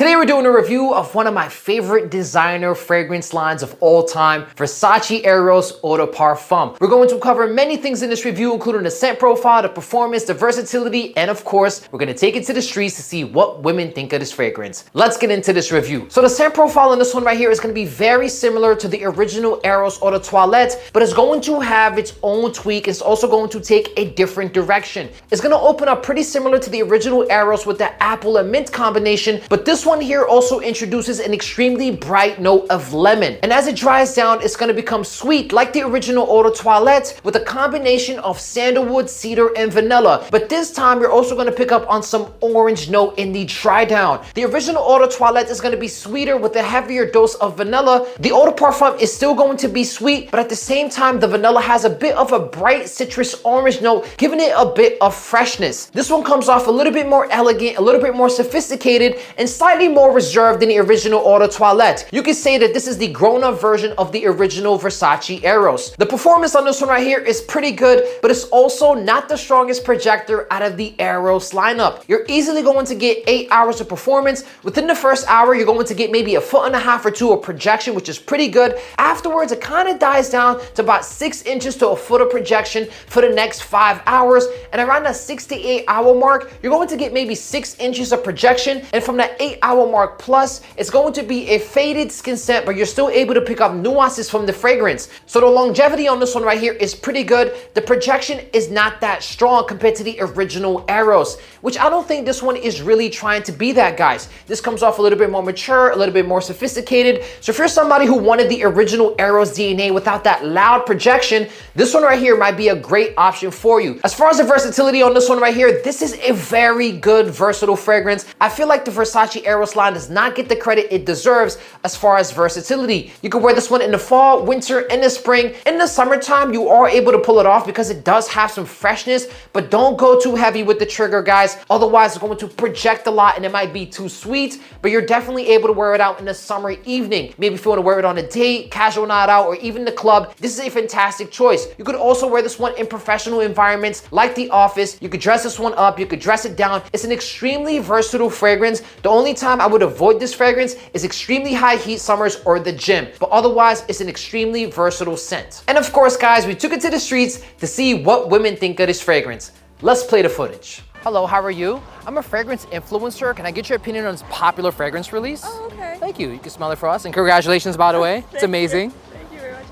Today we're doing a review of one of my favorite designer fragrance lines of all time, Versace Eros Eau De Parfum. We're going to cover many things in this review, including the scent profile, the performance, the versatility, and of course, we're gonna take it to the streets to see what women think of this fragrance. Let's get into this review. So the scent profile in this one right here is gonna be very similar to the original Eros Eau de Toilette, but it's going to have its own tweak. It's also going to take a different direction. It's gonna open up pretty similar to the original Eros with the apple and mint combination, but this one here also introduces an extremely bright note of lemon. And as it dries down, it's gonna become sweet like the original Eau de Toilette with a combination of sandalwood, cedar, and vanilla. But this time, you're also gonna pick up on some orange note in the dry down. The original Eau de Toilette is gonna be sweeter with a heavier dose of vanilla. The Eau de Parfum is still going to be sweet, but at the same time, the vanilla has a bit of a bright citrus orange note, giving it a bit of freshness. This one comes off a little bit more elegant, a little bit more sophisticated, and slightly more reserved than the original Eau de Toilette. You could say that this is the grown-up version of the original Versace Eros. The performance on this one right here is pretty good, but it's also not the strongest projector out of the Eros lineup. You're easily going to get 8 hours of performance. Within the first hour, you're going to get maybe 1.5 or 2 of projection, which is pretty good. Afterwards, it kind of dies down to about 6 inches to a foot of projection for the next 5 hours. And around that 6 to 8 hour mark, you're going to get maybe 6 inches of projection. And from that 8 hour mark plus, it's going to be a faded skin scent, but you're still able to pick up nuances from the fragrance. So the longevity on this one right here is pretty good. The projection is not that strong compared to the original Eros, which I don't think this one is really trying to be that, guys. This comes off a little bit more mature, a little bit more sophisticated. So if you're somebody who wanted the original Eros DNA without that loud projection, this one right here might be a great option for you. As far as the versatility on this one right here, this is a very good versatile fragrance. I feel like the Versace Eros line does not get the credit it deserves as far as versatility. You can wear this one in the fall, winter, and the spring. In the summertime, you are able to pull it off because it does have some freshness, but don't go too heavy with the trigger, guys. Otherwise, it's going to project a lot and it might be too sweet, but you're definitely able to wear it out in the summer evening. Maybe if you want to wear it on a date, casual night out, or even the club, this is a fantastic choice. You could also wear this one in professional environments like the office. You could dress this one up, you could dress it down. It's an extremely versatile fragrance. The only time I would avoid this fragrance is extremely high heat summers or the gym, but otherwise it's an extremely versatile scent. And of course, guys, we took it to the streets to see what women think of this fragrance. Let's play the footage. Hello, how are you? I'm a fragrance influencer. Can I get your opinion on this popular fragrance release? Oh, okay. Thank you. You can smell it for us. And congratulations, by the way. It's amazing. Thank you very much.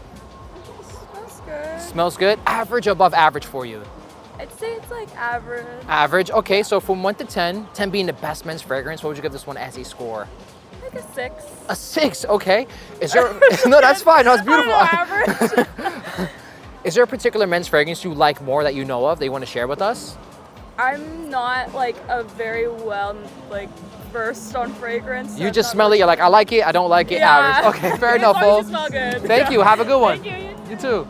It smells good. Smells good. Average or above average for you? I'd say it's like average. Average. Okay, so from 1 to 10, 10 being the best men's fragrance, what would you give this one as a score? Like a 6. A 6, okay. Is there, no, that's fine. No, it's beautiful. Average. Is there a particular men's fragrance you like more that you know of that you want to share with us? I'm not like a very well versed on fragrance. So You just smell it, you're like, I like it, I don't like it, Yeah. average. Okay, fair As enough, long as folks. you smell good. Thank you, have a good one. Thank you. You too.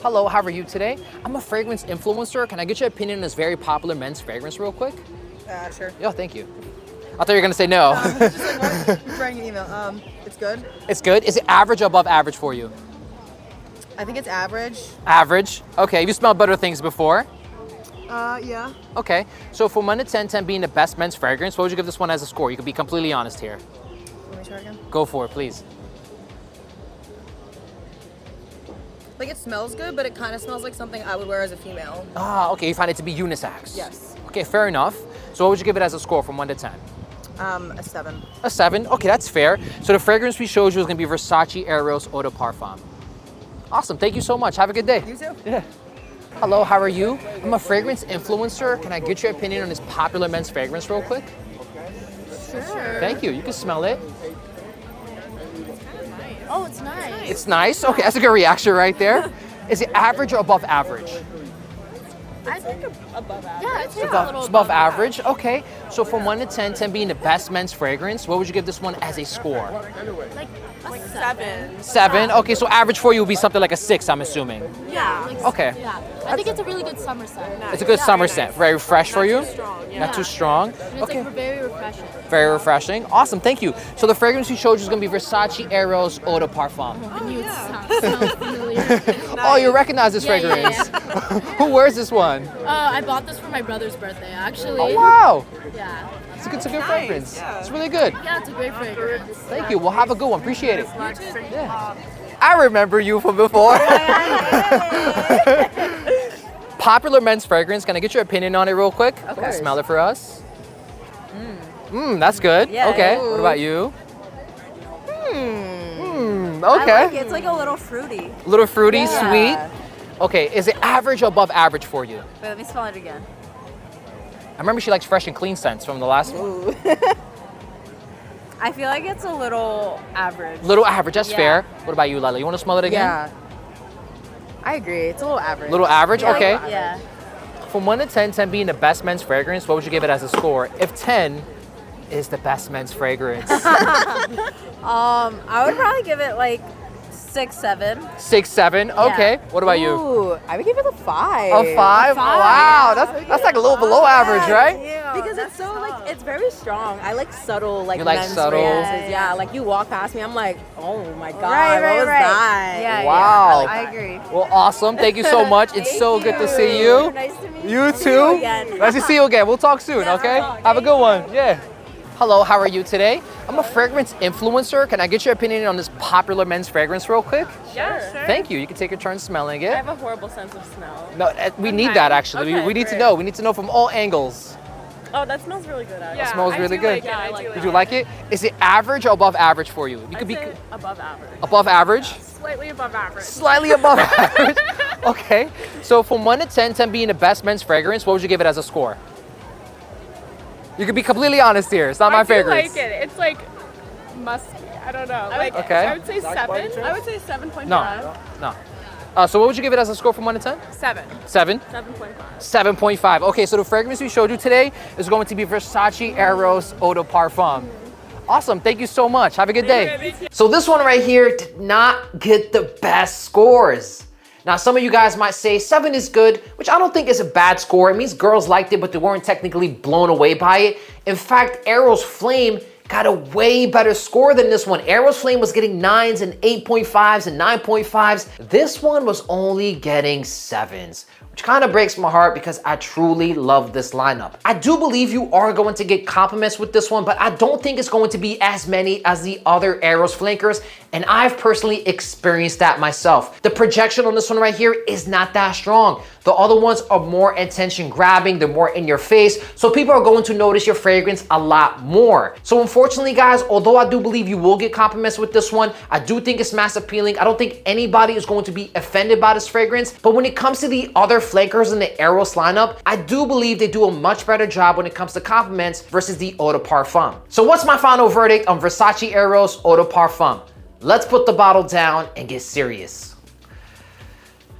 Hello, how are you today? I'm a fragrance influencer. Can I get your opinion on this very popular men's fragrance real quick? Sure. Yeah, thank you. I thought you were gonna say no. Just like, what? I'm writing an email. It's good. It's good. Is it average or above average for you? I think it's average. Average. Okay, have you smelled better things before? Yeah. Okay, so from 1 to 10, 10 being the best men's fragrance, what would you give this one as a score? You can be completely honest here. Let me try again. Go for it, please. Like, it smells good, but it kind of smells like something I would wear as a female. Ah, okay, you find it to be unisex. Yes. Okay, fair enough. So what would you give it as a score from 1 to 10? A 7. A 7, okay, that's fair. So the fragrance we showed you is gonna be Versace Eros Eau De Parfum. Awesome, thank you so much. Have a good day. You too. Yeah. Hello, how are you? I'm a fragrance influencer. Can I get your opinion on this popular men's fragrance real quick? Sure. Thank you, you can smell it. Oh, it's nice. It's nice, okay, that's a good reaction right there. Is it average or above average? I think above average. Yeah, it's a Above, little it's above average, okay. So from 1 to 10, 10 being the best men's fragrance, what would you give this one as a score? Like a 7. 7, okay, so average for you would be something like a 6, I'm assuming. Yeah. Like, Okay. Yeah. I think it's a really good summer scent. It's a good summer scent, very fresh for you? Strong. Yeah. Not too strong? And it's Okay. like very refreshing. Very refreshing. Awesome, thank you. So the fragrance we showed you is gonna be Versace Eros Eau De Parfum. I knew it sounds familiar. Oh, you recognize this Yeah, yeah, fragrance? Who wears this one? I bought this for my brother's birthday, actually. Oh, wow. Yeah. It's a good fragrance. It's really good. Yeah, it's a great fragrance. Thank you. We'll have a good one. Appreciate it. Yeah. I remember you from before. Popular men's fragrance. Can I get your opinion on it real quick? Okay. Smell it for us. That's good. Yeah, okay. ooh. What about you? I Okay. like it. It's like a little fruity. A little fruity, Yeah. sweet. Okay. Is it average or above average for you? Wait, let me smell it again. I remember she likes fresh and clean scents from the last one. Ooh. I feel like it's a little average. Little average. That's Yeah. fair. What about you, Lila? You want to smell it again? Yeah. I agree. It's a little average. Little average. Yeah, Okay. Yeah. From 1 to 10, 10 being the best men's fragrance, what would you give it as a score? If 10 is the best men's fragrance. I would probably give it like 6, 7. 6, 7. Okay. What about you? Ooh, I would give it a 5. A 5? Wow. That's like a little below average, right? Because it's so like it's very strong. I like subtle like You like men's subtle? fragrances. Yeah, like you walk past me, I'm like, oh my god, Right, what was that? Yeah, Wow. yeah. I agree. Well, awesome. Thank you so much. It's so good to see you. Nice to meet You See too. you again. Nice to see you again. We'll talk soon, okay? Have a good one. Yeah. Hello, how are you today? I'm a fragrance influencer. Can I get your opinion on this popular men's fragrance real quick? Yeah, Thank you. You can take your turn smelling I it. have a horrible sense of smell. No, we need that actually. Okay, we need to great. know. We need to know from all angles. Oh, that smells really good, actually. It smells really good. Yeah, I do Did you like it? Is it average or above average for you? You I'd could be say above average. above average, Slightly above average. slightly above average. Okay. So from 1 to 10, 10 being the best men's fragrance, what would you give it as a score? You can be completely honest here. It's not my I do fragrance. like it. It's like musky. I don't know. Like, Okay. I would say 7. I would say 7.5. No. So what would you give it as a score from 1 to 10? 7. 7? 7.5. 7.5. Okay, so the fragrance we showed you today is going to be Versace Eros Eau De Parfum. Awesome, thank you so much. Have a good day. So this one right here did not get the best scores. Now, some of you guys might say 7 is good, which I don't think is a bad score. It means girls liked it, but they weren't technically blown away by it. In fact, Eros Flame got a way better score than this one. Eros Flame was getting 9s and 8.5s and 9.5s. This one was only getting 7s, which kind of breaks my heart because I truly love this lineup. I do believe you are going to get compliments with this one, but I don't think it's going to be as many as the other Eros flankers, and I've personally experienced that myself. The projection on this one right here is not that strong. The other ones are more attention grabbing, they're more in your face, so people are going to notice your fragrance a lot more. So unfortunately guys, although I do believe you will get compliments with this one, I do think it's mass appealing. I don't think anybody is going to be offended by this fragrance, but when it comes to the other flankers in the Eros lineup, I do believe they do a much better job when it comes to compliments versus the Eau De Parfum. So what's my final verdict on Versace Eros Eau De Parfum? Let's put the bottle down and get serious.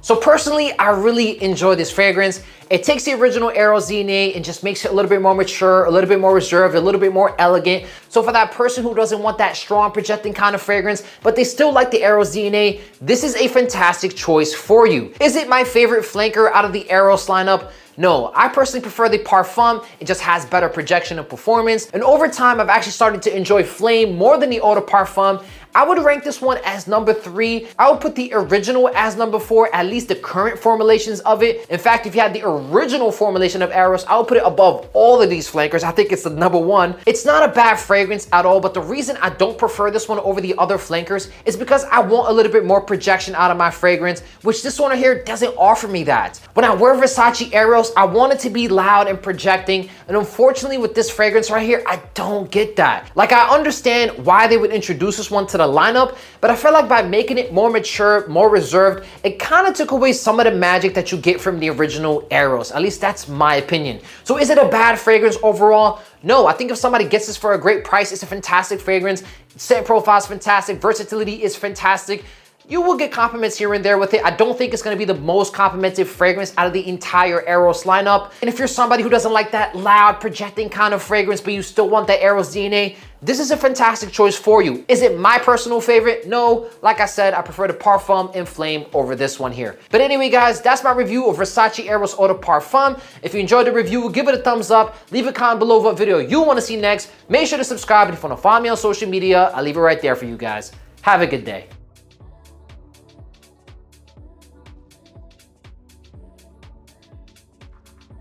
So personally, I really enjoy this fragrance. It takes the original Eros DNA and just makes it a little bit more mature, a little bit more reserved, a little bit more elegant. So for that person who doesn't want that strong projecting kind of fragrance, but they still like the Eros DNA, this is a fantastic choice for you. Is it my favorite flanker out of the Eros lineup? No, I personally prefer the Parfum. It just has better projection and performance. And over time, I've actually started to enjoy Flame more than the Eau De Parfum. I would rank this one as number 3. I would put the original as number 4, at least the current formulations of it. In fact, if you had the original formulation of Eros, I would put it above all of these flankers. I think it's the number 1. It's not a bad fragrance at all, but the reason I don't prefer this one over the other flankers is because I want a little bit more projection out of my fragrance, which this one here doesn't offer me that. When I wear Versace Eros, I want it to be loud and projecting, and unfortunately with this fragrance right here, I don't get that. Like, I understand why they would introduce this one to the lineup, but I feel like by making it more mature, more reserved, it kind of took away some of the magic that you get from the original Eros. At least that's my opinion. So is it a bad fragrance overall? No, I think if somebody gets this for a great price, it's a fantastic fragrance. Scent profile is fantastic. Versatility is fantastic. You will get compliments here and there with it. I don't think it's gonna be the most complimented fragrance out of the entire Eros lineup. And if you're somebody who doesn't like that loud projecting kind of fragrance, but you still want that Eros DNA, this is a fantastic choice for you. Is it my personal favorite? No, like I said, I prefer the Parfum and Flame over this one here. But anyway, guys, that's my review of Versace Eros Eau De Parfum. If you enjoyed the review, give it a thumbs up. Leave a comment below what video you wanna see next. Make sure to subscribe, and if you wanna follow me on social media, I'll leave it right there for you guys. Have a good day.